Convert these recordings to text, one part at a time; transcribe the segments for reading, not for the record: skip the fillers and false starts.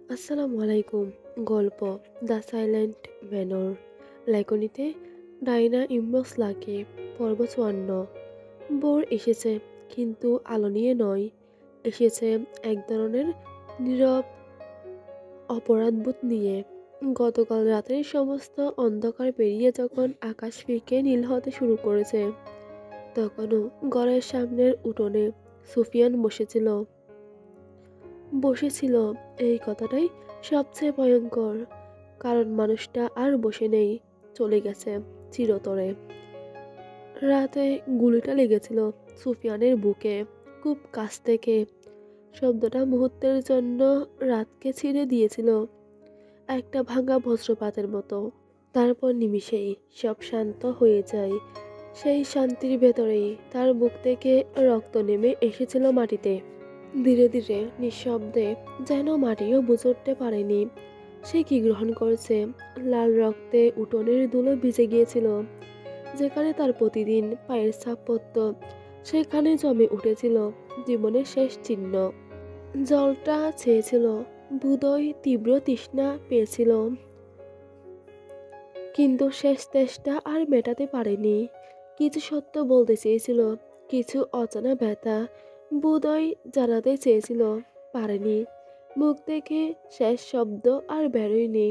আসসালামু আলাইকুম। গল্প দ্য সাইলেন্ট ম্যানর, লেখনীতে ডাইনা ইম্বস লাকি। পর্ব ৫৪। ভোর এসেছে, কিন্তু আলো নিয়ে নয়। এসেছে এক ধরনের নীরব অপরাধবোধ নিয়ে। গতকাল রাতের সমস্ত অন্ধকার পেরিয়ে যখন আকাশ ফিকে নীল হতে শুরু করেছে, তখনও ঘরের সামনের উঠোনে সুফিয়ান বসেছিল। এই কথাটাই সবচেয়ে ভয়ঙ্কর, কারণ মানুষটা আর বসে নেই, চলে গেছে চিরতরে। রাতে গুলিটা লেগেছিল সুফিয়ানের বুকে, খুব কাছ থেকে। শব্দটা মুহূর্তের জন্য রাতকে ছিঁড়ে দিয়েছিল, একটা ভাঙা বজ্রপাতের মতো। তারপর নিমিষেই সব শান্ত হয়ে যায়। সেই শান্তির ভেতরেই তার বুক থেকে রক্ত নেমে এসেছিল মাটিতে। ধীরে ধীরে নিঃশব্দে, যেন মাটিও বুঝে উঠতে পারেনি সে কি গ্রহণ করেছে। লাল রক্তে উঠোনের ধুলো ভিজে গিয়েছিল। যেখানে তার প্রতিদিন পায়ের ছাপ পড়ত, সেখানে জমে উঠেছিল জীবনের শেষ চিহ্ন। জলটা চেয়েছিল, বুদয় তীব্র তৃষ্ণা পেয়েছিল, কিন্তু শেষ তেষ্টা আর মেটাতে পারেনি। কিছু সত্য বলতে চেয়েছিল, কিছু অজানা ব্যথা বোধহয় জানাতে চেয়েছিল, পারেনি। মুখ থেকে শেষ শব্দ আর বেরোয়নি।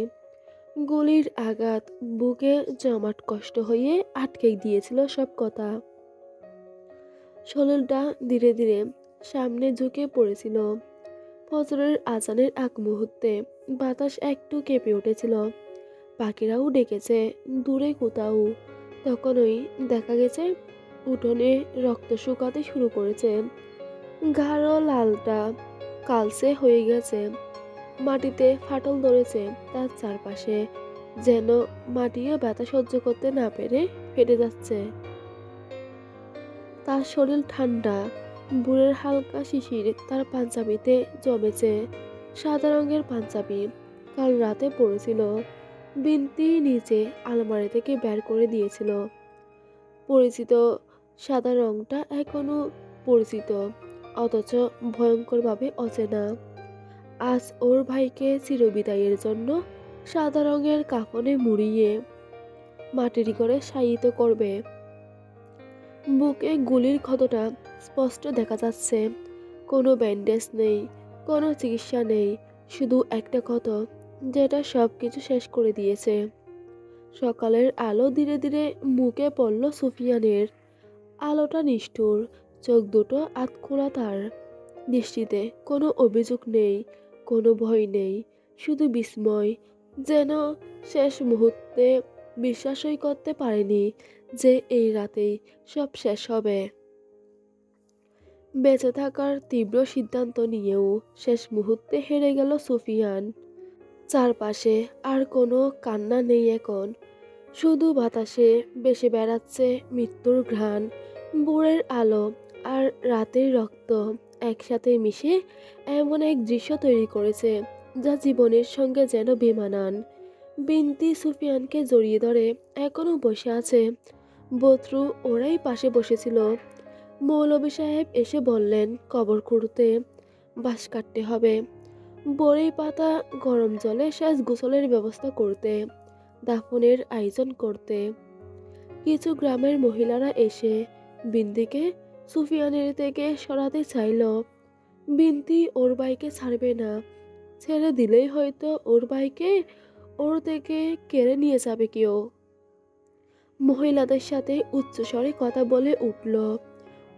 গুলির আঘাত বুকে জমাট কষ্ট হয়ে আটকে দিয়েছিল সব কথা। শরীরটা ধীরে ধীরে সামনে ঝুঁকে পড়েছিল। ফজরের আজানের আগ মুহূর্তে বাতাস একটু কেঁপে উঠেছিল। পাখিরাও ডেকেছে দূরে কোথাও। তখনই দেখা গেছে উঠোনে রক্ত শুকাতে শুরু করেছে। গাঢ় লালটা কালচে হয়ে গেছে। মাটিতে ফাটল ধরেছে তার চারপাশে, যেন মাটিও ব্যথা সহ্য করতে না পেরে ফেটে যাচ্ছে। তার শরীর ঠান্ডা, ভোরের হালকা শিশির তার পাঞ্জাবিতে জমেছে। সাদা রঙের পাঞ্জাবি, কাল রাতে পড়েছিল। বিনতি নিচে আলমারি থেকে বের করে দিয়েছিল। পরিচিত সাদা রংটা এখনো পরিচিত, অথচ ভয়ঙ্করভাবে অচেনা। আজ ওর ভাইকে চিরবিদায়ের জন্য সাদা রঙের কাফনে মুড়িয়ে মাটির ঘরে শায়িত করবে। বুকে গুলির ক্ষতটা স্পষ্ট দেখা যাচ্ছে। কোনো ব্যান্ডেজ নেই, কোনো চিকিৎসা নেই, শুধু একটা ক্ষত যেটা সব কিছু শেষ করে দিয়েছে। সকালের আলো ধীরে ধীরে মুখে পড়ল সুফিয়ানের। আলোটা নিষ্ঠুর, চোখ দুটো আধখোলা তার। দৃষ্টিতে কোনো অভিযোগ নেই, কোনো ভয় নেই, শুধু বিস্ময়। যেন শেষ মুহূর্তে বিশ্বাসই করতে পারেনি যে এই রাতেই সব শেষ হবে। বেঁচে থাকার তীব্র সিদ্ধান্ত নিয়েও শেষ মুহূর্তে হেরে গেল সুফিয়ান। চারপাশে আর কোনো কান্না নেই এখন, শুধু বাতাসে ভেসে বেড়াচ্ছে মৃত্যুর ঘ্রাণ। ভোরের আলো আর রাতের রক্ত একসাথে মিশে এমন এক দৃশ্য তৈরি করেছে যা জীবনের সঙ্গে যেন বেমানান। বিনতি সুফিয়ানকে জড়িয়ে ধরে এখনো বসে আছে। বদরু ওরাই পাশে বসেছিল। মৌলভী সাহেব এসে বললেন কবর খুঁড়তে, বাঁশ কাটতে হবে, বড়ই পাতা গরম জলে শেষ গোসলের ব্যবস্থা করতে, দাফনের আয়োজন করতে। কিছু গ্রামের মহিলারা এসে বিন্তিকে সুফিয়ানের থেকে সরাতে চাইল। বিন্তি ওর ভাইকে ছাড়বে না, ছেড়ে দিলেই হয়তো ওর ভাইকে ওর থেকে কেড়ে নিয়ে যাবে কেউ। মহিলাদের সাথে উচ্চস্বরে কথা বলে উঠল,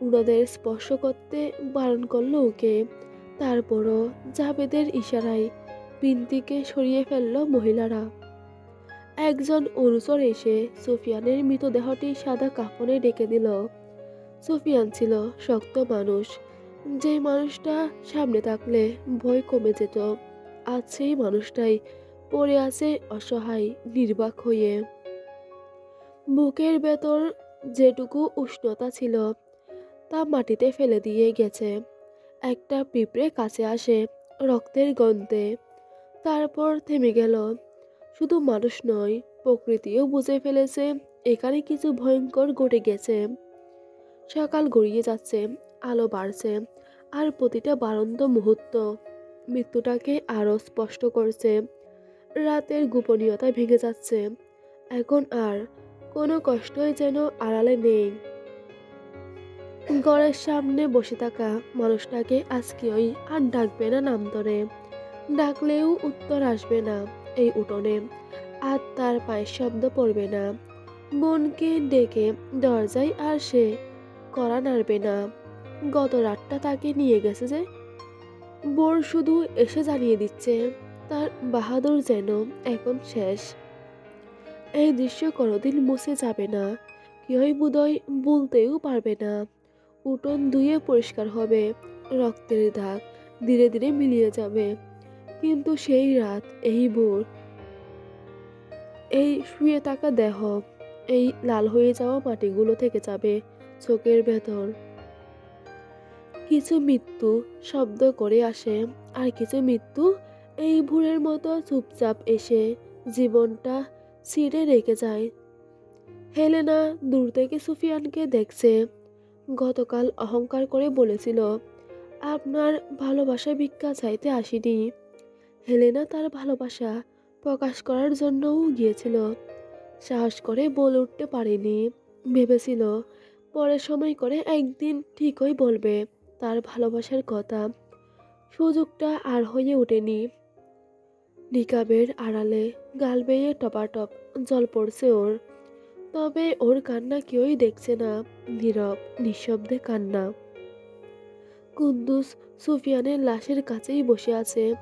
উনাদের স্পর্শ করতে বারণ করলো ওকে। তারপরও জাবেদের ইশারায় বিন্তিকে সরিয়ে ফেলল মহিলারা। একজন অনুচর এসে সুফিয়ানের মৃতদেহটি সাদা কাফনে ডেকে দিল। সুফিয়ান ছিল শক্ত মানুষ, যে মানুষটা সামনে থাকলে ভয় কমে যেত। আজ সেই মানুষটাই পড়ে আছে অসহায়, নির্বাক হয়ে। বুকের ভেতর যেটুকু উষ্ণতা ছিল তা মাটিতে ফেলে দিয়ে গেছে। একটা পিঁপড়ে কাছে আসে রক্তের গন্ধে, তারপর থেমে গেল। শুধু মানুষ নয়, প্রকৃতিও বুঝে ফেলেছে এখানে কিছু ভয়ঙ্কর ঘটে গেছে। সকাল গড়িয়ে যাচ্ছে, আলো বাড়ছে, আর প্রতিটা বারন্ত মুহূর্ত মৃত্যুটাকে আরো স্পষ্ট করছে। রাতের গোপনীয়তা ভেঙে যাচ্ছে। এখন আর কোনো কষ্টই যেন আড়ালে নেই। ঘরের সামনে বসে থাকা মানুষটাকে আজ কেউই আর ডাকবে না নাম ধরে। ডাকলেও উত্তর আসবে না এই উঠোনে। আর তার পায়ের শব্দ পড়বে না। বোনকে ডেকে দরজায় আর সে কড়া নাড়বে না। গত রাতটা তাকে নিয়ে গেছে যে। বোর শুধু এসে জানিয়ে দিচ্ছে তার বাহাদুর যেন এখন শেষ। এই দৃশ্য কোনোদিন মুছে যাবে না। কেউই বোধহয় বলতেও পারবে না। উঠোন ধুয়ে পরিষ্কার হবে। রক্তের দাগ ধীরে ধীরে মিলিয়ে যাবে। কিন্তু সেই রাত, এই ভোর, এই শুয়ে থাকা দেহ, এই লাল হয়ে যাওয়া মাটিগুলো থেকে যাবে চোখের ভেতর। কিছু মৃত্যু শব্দ করে আসে, আর কিছু মৃত্যু এই ভোরের মতো চুপচাপ এসে জীবনটা ছিঁড়ে রেখে যায়। হেলেনা দূর থেকে সুফিয়ানকে দেখছে। গতকাল অহংকার করে বলেছিল, আপনার ভালোবাসা ভিক্ষা চাইতে আসিনি। হেলেনা তার ভালোবাসা প্রকাশ করার জন্যও গিয়েছিল। সাহস করে বলে উঠতে পারেনি। ভেবেছিল পরে সময় করে একদিন ঠিকই বলবে তার ভালোবাসার কথা। সুযোগটা আর হয়ে ওঠেনি। নিকাবের আড়ালে গাল বেয়ে টপাটপ জল পড়ছে ওর। তবে ওর কান্না কেউই দেখছে না। নীরব নিঃশব্দে কান্না। কুদ্দুস সুফিয়ানের লাশের কাছেই বসে আছে।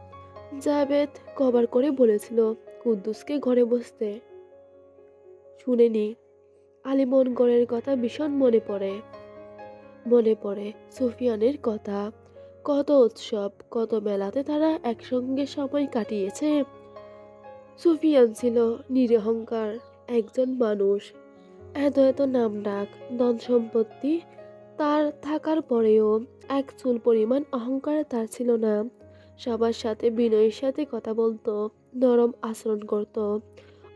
জাবেদ কবার করে বলেছিল কুদ্দুসকে ঘরে বসতে। শুনেনি। আলিমনগরের কথা ভীষণ মনে পড়ে। মনে পড়ে সুফিয়ানের কথা। কত উৎসব, কত মেলাতে তারা একসঙ্গে সময় কাটিয়েছে। সুফিয়ান ছিল নিরহংকার একজন মানুষ। এত এত নাম ডাক, ধন সম্পত্তি তার থাকার পরেও এক চুল পরিমাণ অহংকার তার ছিল না। সবার সাথে বিনয়ের সাথে কথা বলতো, নরম আচরণ করত।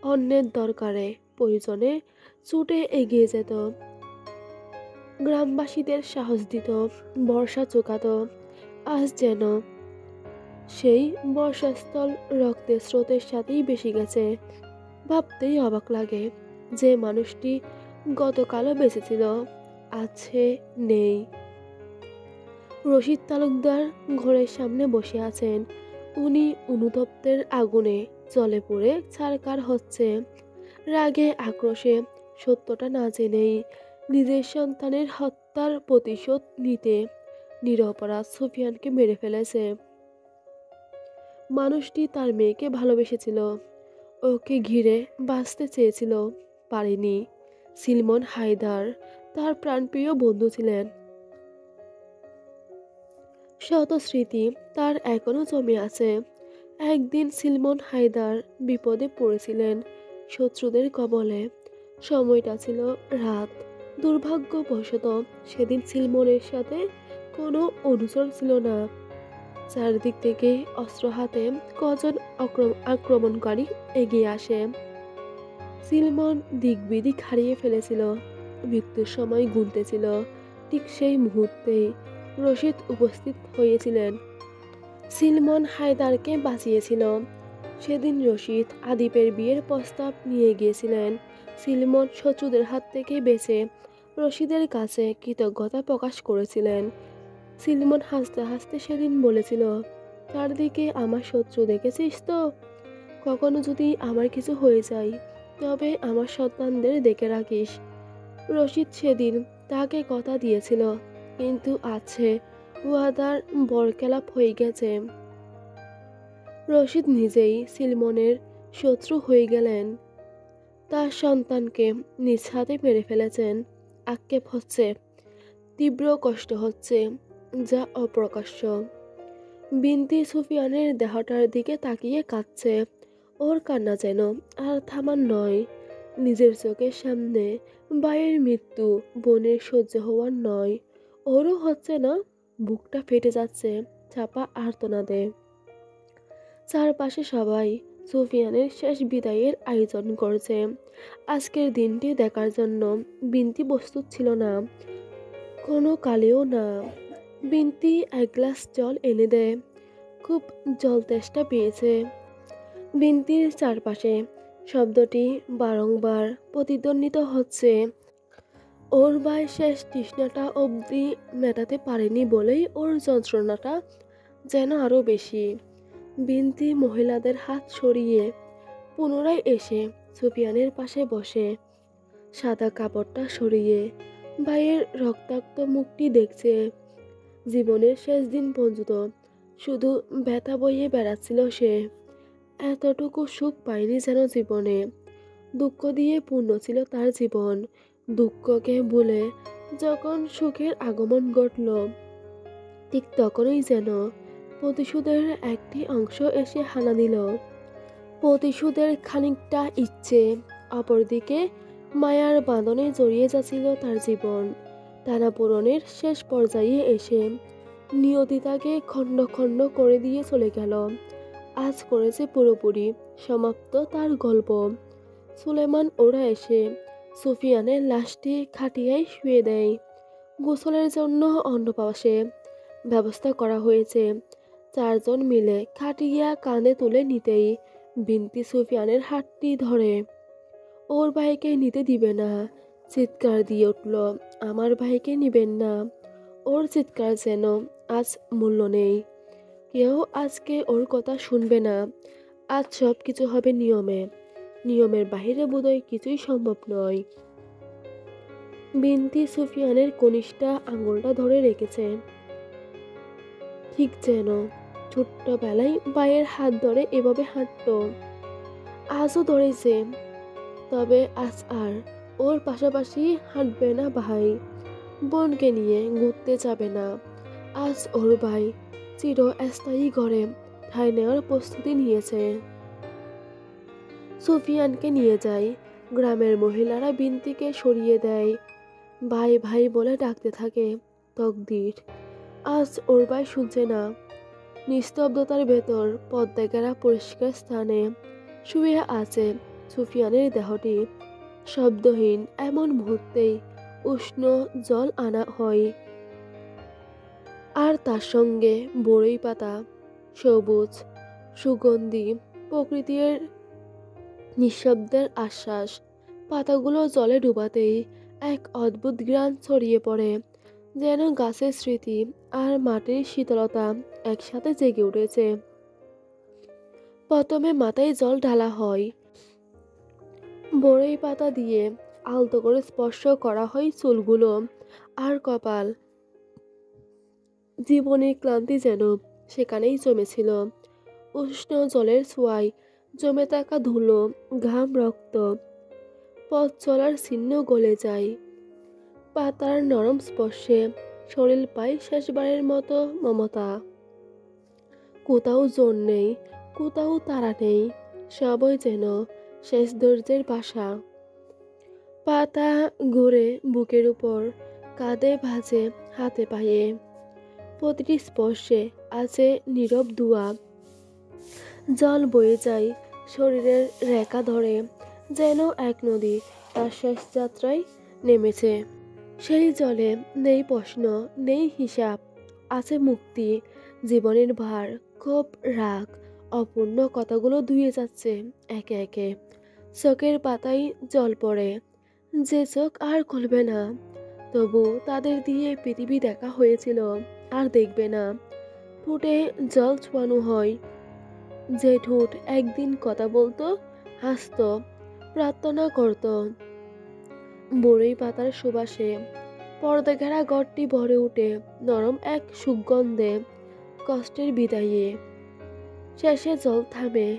অন্যের দরকারে প্রয়োজনে ছুটে এগিয়ে যেত। গ্রামবাসীদের সাহস দিত, বর্ষা চোকাত। আজ যেন সেই বর্ষাস্থল রক্তের স্রোতের সাথেই বেশি গেছে। ভাবতেই অবাক লাগে যে মানুষটি গতকালও বেঁচে ছিল, আছে নেই। রশিদ তালুকদার ঘরের সামনে বসে আছেন। উনি অনুতপ্তের আগুনে জ্বলে পুড়ে ছারখার হচ্ছে। রাগে আক্রোশে, সত্যটা না জেনেই নিজের সন্তানের হত্যার প্রতিশোধ নিতে নিরপরাধ সুফিয়ানকে মেরে ফেলেছে। মানুষটি তার মেয়েকে ভালোবেসেছিল, ওকে ঘিরে বাঁচতে চেয়েছিল, পারেনি। সিলমন হায়দার তার প্রাণপ্রিয় বন্ধু ছিলেন। শত স্মৃতি তার এখনো জমে আছে। একদিন সিলমন হায়দার বিপদে পড়েছিলেন শত্রুদের কবলে। সময়টা ছিল রাত। দুর্ভাগ্যবশত সেদিন সিলমনের সাথে কোনো অনুচর ছিল না। চারিদিক থেকে অস্ত্র হাতে কজন আক্রমণকারী এগিয়ে আসে। সিলমন দিকবিদিক হারিয়ে ফেলেছিল। মৃত্যুর সময় গুনতেছিল। ঠিক সেই মুহূর্তেই রশিদ উপস্থিত হয়েছিলেন। সিলমন হায়দারকে বাঁচিয়েছিল। সেদিন রশিদ আদিপের বিয়ের প্রস্তাব নিয়ে গিয়েছিলেন। সিলমন শত্রুদের হাত থেকে বেঁচে রশিদের কাছে কৃতজ্ঞতা প্রকাশ করেছিলেন। সিলমন হাসতে হাসতে সেদিন বলেছিল, চারদিকে আমার শত্রু দেখেছিস তো? কখনো যদি আমার কিছু হয়ে যায় তবে আমার সন্তানদের দেখে রাখিস। রশিদ সেদিন তাকে কথা দিয়েছিল, কিন্তু আছে ওয়াদার বরখেলাপ হয়ে গেছে। রশিদ নিজেই সিলমনের শত্রু হয়ে গেলেন। তার সন্তানকে নিজ হাতে মেরে ফেলেছেন। আক্ষেপ হচ্ছে, তীব্র কষ্ট হচ্ছে, যা অপ্রকাশ্য। বিনতি সুফিয়ানের দেহটার দিকে তাকিয়ে কাঁদছে। ওর কান্না যেন আর থামার নয়। নিজের চোখের সামনে ভাইয়ের মৃত্যু বোনের সহ্য হওয়ার নয়। ওরও হচ্ছে না। বুকটা ফেটে যাচ্ছে চাপা আর্তনাদে। চারপাশে সবাই সুফিয়ানের শেষ বিদায়ের আয়োজন করছে। আজকের দিনটি দেখার জন্য বিনতি প্রস্তুত ছিল না, কোনো কালেও না। বিনতি এক গ্লাস জল এনে দেয়। খুব জল তেষ্টা পেয়েছে। বিনতির চারপাশে শব্দটি বারংবার প্রতিধ্বনিত হচ্ছে। ওর ভাই শেষ তৃষ্ণাটা অবধি মেটাতে পারেনি বলেই ওর যন্ত্রণাটা যেন আরো বেশি। বিনতি মহিলাদের হাত সরিয়ে পুনরায় এসে সুফিয়ানের পাশে বসে, সাদা কাপড়টা সরিয়ে ভাইয়ের রক্তাক্ত মুখটি দেখছে। জীবনের শেষ দিন পর্যন্ত শুধু ব্যথা বইয়ে বেড়াচ্ছিল সে। এতটুকু সুখ পায়নি যেন জীবনে। দুঃখ দিয়ে পূর্ণ ছিল তার জীবন। দুঃখকে ভুলে যখন সুখের আগমন ঘটল, ঠিক তখনই যেন প্রতিশোধের একটি অংশ এসে হানা দিল। প্রতিশোধের খানিকটা ইচ্ছে, অপরদিকে মায়ার বাঁধনে জড়িয়ে যাচ্ছিল তার জীবন। টানাপোড়েনের শেষ পর্যায়ে এসে নিয়তি তাকে খণ্ড খণ্ড করে দিয়ে চলে গেল। আজ করেছে পুরোপুরি সমাপ্ত তার গল্প। সুলেমান ওরা এসে সুফিয়ানের লাশটি খাটিয়ায় শুয়ে দেয়। গোসলের জন্য অন্য পাশে ব্যবস্থা করা হয়েছে। চারজন মিলে খাটিয়া কাঁধে তুলে নিতেই বিনতি সুফিয়ানের হাতটি ধরে। ওর ভাইকে নিতে দিবে না, চিৎকার দিয়ে উঠল, আমার ভাইকে নিবেন না। ওর চিৎকার যেন আজ মূল্য নেই। কেউ আজকে ওর কথা শুনবে না। আজ সব কিছু হবে নিয়মে। নিয়মের বাহিরে বোধহয় কিছুই সম্ভব নয়। বিনতি সুফিয়ানের কনিষ্ঠা আঙুলটা ধরে রেখেছে, ঠিক যেন ছোট্টবেলায় ভাইয়ের হাত ধরে এভাবে হাঁটতো। আজও ধরেছে, তবে আজ আর ওর পাশাপাশি হাঁটবে না ভাই। বোনকে নিয়ে ঘুরতে যাবে না। আজ ওর ভাই চিরস্থায়ী ঘরে ঠাঁই নেওয়ার প্রস্তুতি নিয়েছে। সুফিয়ানকে নিয়ে যায়। গ্রামের মহিলারা বিনতিকে সরিয়ে দেয়। ভাই ভাই বলে ডাকতে থাকে। তকদির আজ ওর ভাই শুনছে না। নিস্তব্ধতার ভেতর পদ্মা ঘেরা পরিষ্কার স্থানে শুয়ে আছে সুফিয়ানের দেহটি। শব্দহীন এমন মুহূর্তেই উষ্ণ জল আনা হয়, আর তার সঙ্গে বড়ই পাতা, সবুজ সুগন্ধি, প্রকৃতির নিঃশব্দের আশ্বাস। পাতাগুলো জলে ডুবাতেই এক অদ্ভুত ঘ্রাণ ছড়িয়ে পড়ে, যেন গাছের স্মৃতি আর মাটির শীতলতা একসাথে জেগে উঠেছে। প্রথমে মাথায় জল ঢালা হয়, বড়ই পাতা দিয়ে আলতো করে স্পর্শ করা হয় চুলগুলো আর কপাল। জীবনের ক্লান্তি যেন সেখানেই জমেছিল। উষ্ণ জলের ছোঁয়ায় জমে থাকা ধুলো, ঘাম, রক্ত, পথ চলার চিহ্ন গলে যায়। পাতার নরম স্পর্শে শরীর পায় শেষবারের মতো মমতা। কোথাও জোর নেই, কোথাও তাড়া নেই, সবই যেন শেষ ধৈর্যের ভাষা। পাতা ঘুরে বুকের উপর, কাঁধে ভাঁজে, হাতে পায়ে। প্রতিটি স্পর্শে আছে নীরব দোয়া। জল বয়ে যায় শরীরের রেখা ধরে, যেন এক নদী তার শেষ যাত্রায় নেমেছে। সেই জলে নেই প্রশ্ন, নেই হিসাব, আছে মুক্তি। জীবনের ভার, ক্ষোভ, রাগ, অপূর্ণ কথাগুলো ধুয়ে যাচ্ছে একে একে। চোখের পাতায় জল পড়ে, যে চোখ আর খুলবে না। তবু তাদের দিয়ে পৃথিবী দেখা হয়েছিল, আর দেখবে না। ঠোঁটে জল ছোঁয়ানো হয়, যে ঠোঁট একদিন কথা বলতো, হাসতো, প্রার্থনা করত। বড়ই পাতার সুবাসে পর্দা ঘেরা ঘরটি ভরে ওঠে নরম এক সুগন্ধে। কষ্টের বিদায়ে শেষে জল থামে,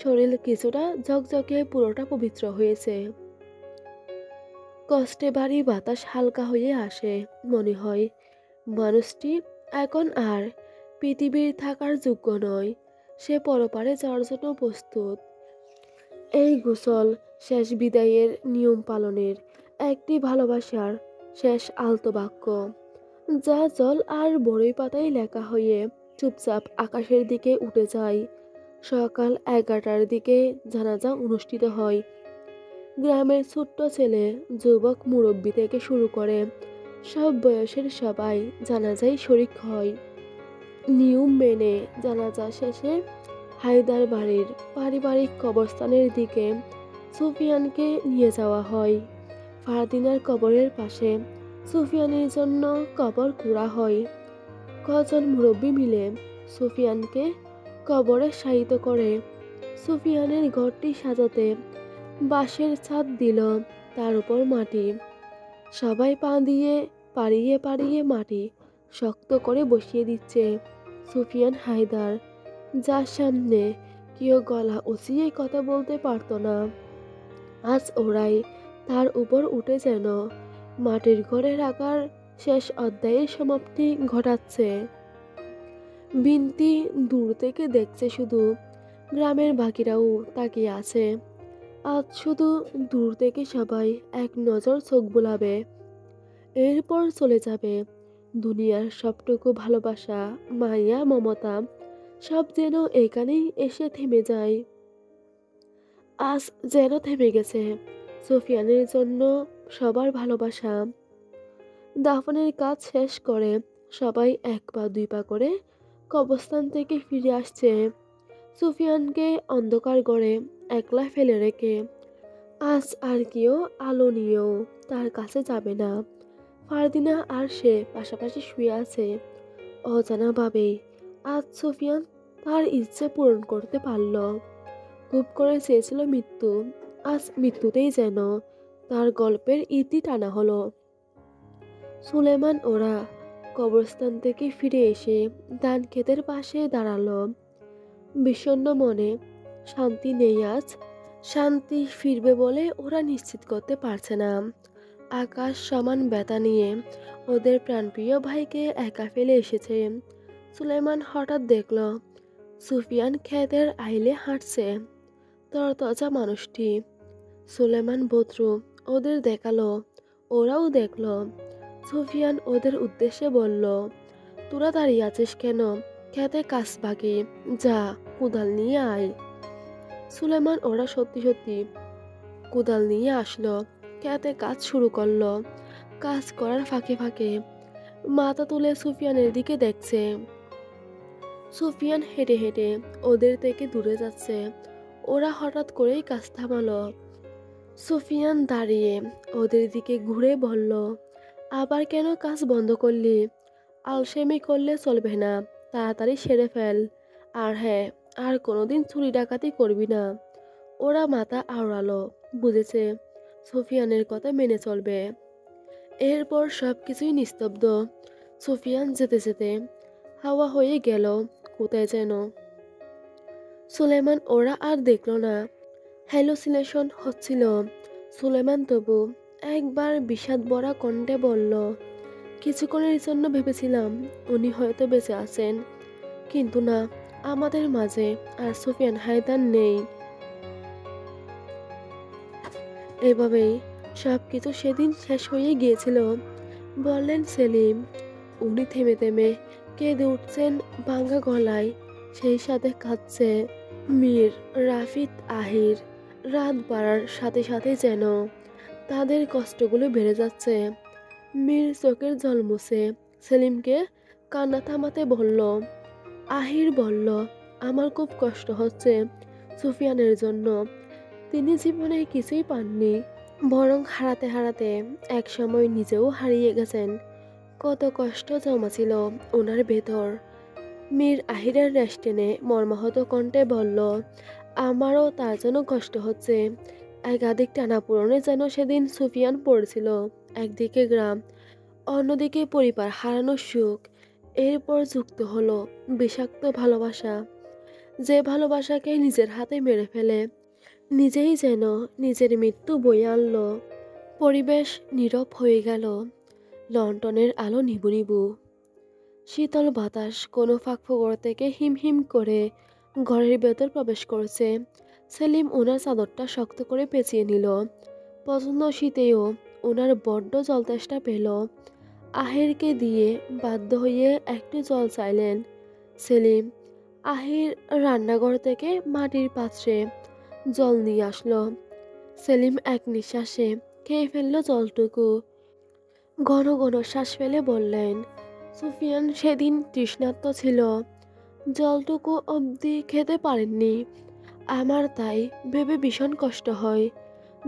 শরীর কিছুটা ঝকঝকে, পুরোটা পবিত্র হয়েছে। কষ্টে ভারী বাতাস হালকা হয়ে আসে। মনে হয় মানুষটি এখন আর পৃথিবীর থাকার যোগ্য নয়। সে পরপারে যাওয়ার জন্য প্রস্তুত। এই গোসল শেষ বিদায়ের নিয়ম পালনের একটি ভালোবাসার শেষ আলতো বাক্য, যা জল আর বড়ই পাতায় লেখা হয়ে চুপচাপ আকাশের দিকে উঠে যায়। সকাল 11টার দিকে জানাজা অনুষ্ঠিত হয়। গ্রামের ছোট্ট ছেলে, যুবক, মুরব্বী থেকে শুরু করে সব বয়সের সবাই জানাজায় শরিক হয়। নিয়ম মেনে জানাজা শেষে হায়দার বাড়ির পারিবারিক কবরস্থানের দিকে সুফিয়ানকে নিয়ে যাওয়া হয়। ফারদিনার কবরের পাশে সুফিয়ানের জন্য কবর কুড়া হয়। কজন মুরব্বী মিলে সুফিয়ানকে কবরে শায়িত করে। সুফিয়ানের ঘরটি সাজাতে বাঁশের ছাদ দিল, তার উপর মাটি। সবাই পা দিয়ে পাড়িয়ে পাড়িয়ে মাটি শক্ত করে বসিয়ে দিচ্ছে। সুফিয়ান হায়দার, যার সামনে কেউ গলা উঁচিয়ে কথা বলতে পারতো না, আজ ওরাই তার উপর উঠে যেন মাটির ঘরে রাখার শেষ অধ্যায়ের সমাপ্তি ঘটাচ্ছে। বিনতি দূর থেকে দেখছে শুধু, গ্রামের বাকিরাও তাকিয়ে আছে। আজ শুধু দূর থেকে সবাই এক নজর চোখ বুলাবে, এরপর চলে যাবে। দুনিয়ার সবটুকু ভালোবাসা, মায়া, মমতা সব যেন এখানেই এসে থেমে যায়। আজ যেন থেমে গেছে সুফিয়ানের জন্য সবার ভালোবাসা। দাফনের কাজ শেষ করে সবাই এক পা দুই পা করে কবরস্থান থেকে ফিরে আসছে, সুফিয়ানকে অন্ধকার ঘরে একলা ফেলে রেখে। আজ আর কেউ আলো নিয়েও তার কাছে যাবে না। ফারদিনা আর সে পাশাপাশি শুয়ে আছে। অজানাভাবে আজ সুফিয়ান তার ইচ্ছে পূরণ করতে পারল। খুব করে চেয়েছিল মৃত্যু, আজ মৃত্যুতেই যেন তার গল্পের ইতি টানা হলো। সুলেমান ওরা কবরস্থান থেকে ফিরে এসে ধান ক্ষেতের পাশে দাঁড়ালো। বিষণ্ণ মনে, শান্তি নেই আজ। শান্তি ফিরবে বলে ওরা নিশ্চিত করতে পারছে না। আকাশ সমান ব্যথা নিয়ে ওদের প্রাণপ্রিয় ভাইকে একা ফেলে এসেছে। সুলেমান হঠাৎ দেখল সুফিয়ান ক্ষেতের আইলে হাঁটছে, তরতাজা মানুষটি। সুলেমান বদরু ওদের দেখালো, ওরাও দেখল। সুফিয়ান ওদের উদ্দেশ্যে বলল, তোরা দাঁড়িয়ে আছিস কেন? খেতে কাজ বাকি, যা কোদাল নিয়ে আয়। সুলেমান ওরা সত্যি সত্যি কোদাল নিয়ে আসলো, খেতে কাজ শুরু করলো। কাজ করার ফাঁকে ফাঁকে মাথা তুলে সুফিয়ানের দিকে দেখছে। সুফিয়ান হেঁটে হেঁটে ওদের থেকে দূরে যাচ্ছে। ওরা হঠাৎ করেই কাজ থামালো। সুফিয়ান দাঁড়িয়ে ওদের দিকে ঘুরে বলল, আবার কেন কাজ বন্ধ করলি? আলসেমি করলে চলবে না, তাড়াতাড়ি সেরে ফেল। আর হ্যাঁ, আর কোনোদিন চুরি ডাকাতি করবি না। ওরা মাথা আওড়ালো, বুঝেছে সুফিয়ানের কথা মেনে চলবে। এরপর সব কিছুই নিস্তব্ধ। সুফিয়ান যেতে যেতে হাওয়া হয়ে গেল কোথায় যেন। সুলেমান ওরা আর দেখল না। হ্যালুসিনেশন হচ্ছিল। সুলেমান তবু একবার বিষাদ ভরা কণ্ঠে বলল, কিছুক্ষণের জন্য ভেবেছিলাম উনি হয়তো বেঁচে আছেন, কিন্তু না, আমাদের মাঝে আর সুফিয়ান হায়দার নেই। এভাবেই সবকিছু সেদিন শেষ হয়ে গিয়েছিল, বললেন সেলিম। উনি থেমে থেমে কেঁদে উঠছেন ভাঙা গলায়, সেই সাথে কাঁদছে মীর, রাফিদ, আহির। রাত বাড়ার সাথে সাথে যেন তাদের কষ্টগুলো বেড়ে যাচ্ছে। মীর চোখের জল মুছে সেলিমকে কান্না থামাতে বলল। আহির বলল, আমার খুব কষ্ট হচ্ছে সুফিয়ানের জন্য। তিনি জীবনে কিছুই পাননি, বরং হারাতে হারাতে এক সময় নিজেও হারিয়ে গেছেন। কত কষ্ট জমা ছিল ওনার ভেতর। মীর আহিরের রেশ টেনে মর্মাহত কণ্ঠে বলল, আমারও তার জন্য কষ্ট হচ্ছে। একাধিক টানাপোড়েনে যেন সেদিন সুফিয়ান পড়েছিল। একদিকে গ্রাম, অন্যদিকে পরিবার হারানোর সুখ, এরপর যুক্ত হলো বিষাক্ত ভালোবাসা, যে ভালোবাসাকে নিজের হাতে মেরে ফেলে নিজেই যেন নিজের মৃত্যু বয়ে আনলো। পরিবেশ নীরব হয়ে গেল। লন্ঠনের আলো নিবু নিবু। শীতল বাতাস কোনো ফাঁকফোকর থেকে হিম হিম করে ঘরের ভেতর প্রবেশ করছে। সেলিম ওনার চাদরটা শক্ত করে পেঁচিয়ে নিল। প্রচণ্ড শীতেও ওনার বড্ড জল তেষ্টা পেল। আহিরকে দিয়ে বাধ্য হয়ে একটু জল চাইলেন সেলিম। আহির রান্নাঘর থেকে মাটির পাত্রে জল নিয়ে আসলো। সেলিম এক নিঃশ্বাসে খেয়ে ফেলল জলটুকু। ঘন ঘন শ্বাস ফেলে বললেন, সুফিয়ান সেদিন তৃষ্ণার্ত ছিল, জলটুকু অবধি খেতে পারেননি। আমার তাই ভেবে ভীষণ কষ্ট হয়।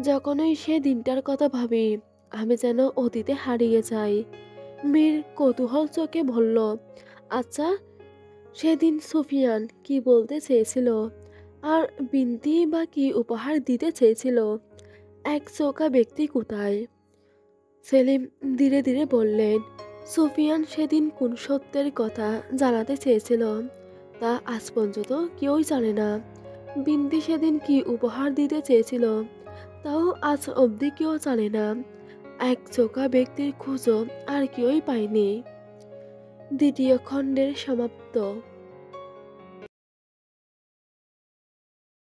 যখনই সে দিনটার কথা ভাবি, আমি যেন অতীতে হারিয়ে যাই। মীর কৌতূহল চোখে বলল, আচ্ছা, সেদিন সুফিয়ান কি বলতে চেয়েছিল? আর বিনতি বা কি উপহার দিতে চেয়েছিল? এক চোখা ব্যক্তি কোথায়? সেলিম ধীরে ধীরে বললেন, সুফিয়ান সেদিন কোন সত্যের কথা জানাতে চেয়েছিল তা আজ পর্যন্ত কেউই জানে না। বিন্দি সেদিন কি উপহার দিতে চেয়েছিল তাও আজ অবধি কেউ জানে না। এক চোখা ব্যক্তির খোঁজও আর কেউই পায়নি। দ্বিতীয় খণ্ডের সমাপ্ত।